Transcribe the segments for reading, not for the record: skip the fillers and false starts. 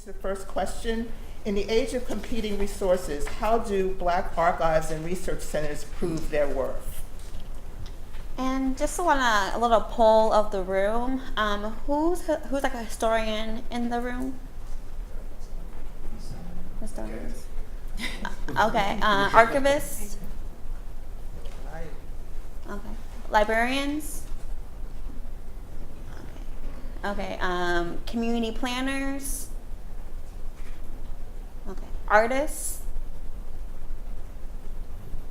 the first question. In the age of competing resources, how do Black archives and research centers prove their worth? And just want a little poll of the room. Who's like a historian in the room? Historians. Okay. Archivists. Okay. Librarians. Okay. Community planners. Okay. Artists.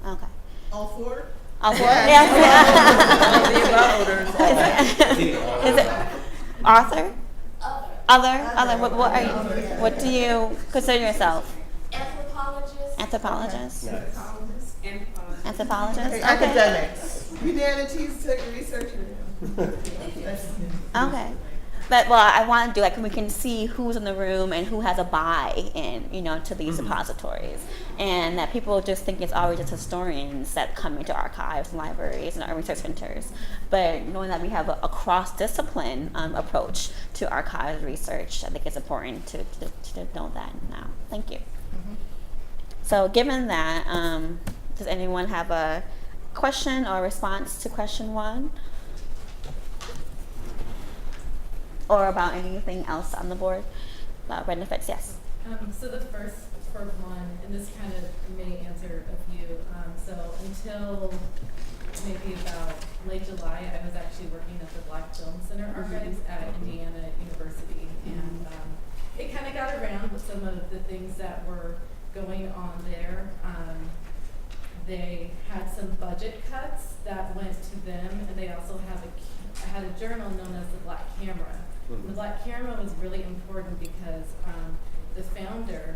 Okay. All four? All four? Yeah. Is it author? Other. What are you? What do you consider yourself? Anthropologist. Anthropologist. Okay. Academics. Humanities researcher. Okay. But well, I want to do like we can see who's in the room and who has a buy-in, to these repositories, and that people just think it's always just historians that come into archives and libraries and our research centers. But knowing that we have a cross-discipline approach to archives research, I think it's important to know that now. Thank you. So, given that, does anyone have a question or response to question 1? Or about anything else on the board about benefits? Yes. So the first for one, and this kind of may answer a few. So until maybe about late July, I was actually working at the Black Film Center Archives at Indiana University, and it kind of got around with some of the things that were going on there. They had some budget cuts that went to them, and they also had a journal known as the Black Camera. The Black Camera was really important because the founder,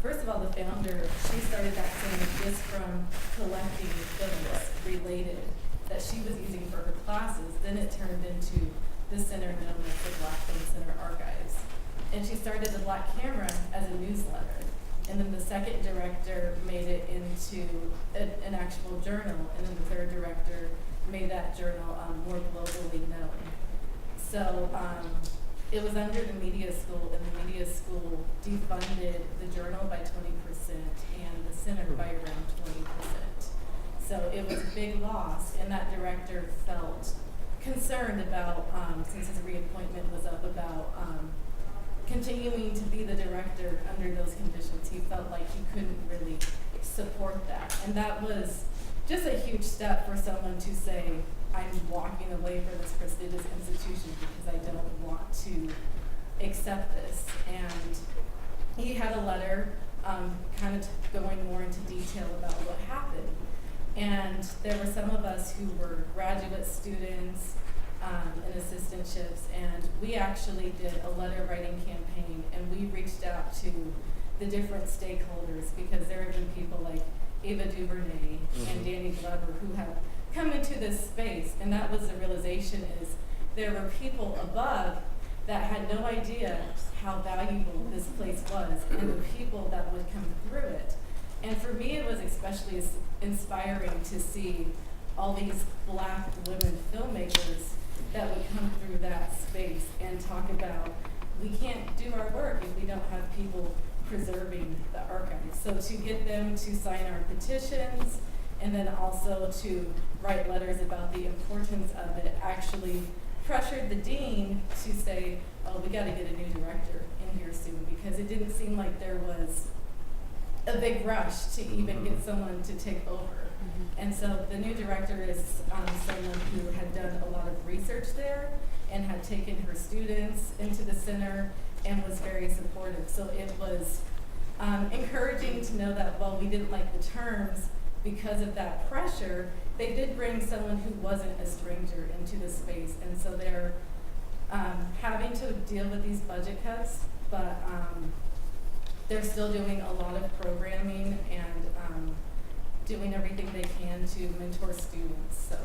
first of all, she started that center just from collecting films related that she was using for her classes. Then it turned into the center known as the Black Film Center Archives. And she started the Black Camera as a newsletter. And then the second director made it into an actual journal. And then the third director made that journal more globally known. So it was under the media school, and the media school defunded the journal by 20% and the center by around 20%. So it was a big loss, and that director felt concerned about, since his reappointment was up, about continuing to be the director under those conditions. He felt like he couldn't really support that. And that was just a huge step for someone to say, I'm walking away from this prestigious institution because I don't want to accept this. And he had a letter kind of going more into detail about what happened. And there were some of us who were graduate students and assistantships, and we actually did a letter writing campaign, and we reached out to the different stakeholders because there have been people like Ava DuVernay and Danny Glover who have come into this space, and that was the realization is there were people above that had no idea how valuable this place was and the people that would come through it. And for me, it was especially inspiring to see all these Black women filmmakers that would come through that space and talk about we can't do our work if we don't have people preserving the archives. So to get them to sign our petitions and then also to write letters about the importance of it actually pressured the dean to say, oh, we got to get a new director in here soon, because it didn't seem like there was a big rush to even get someone to take over. And so the new director is someone who had done a lot of research there and had taken her students into the center and was very supportive. So it was encouraging to know that while we didn't like the terms, because of that pressure, they did bring someone who wasn't a stranger into the space. And so they're having to deal with these budget cuts, but they're still doing a lot of programming and doing everything they can to mentor students. So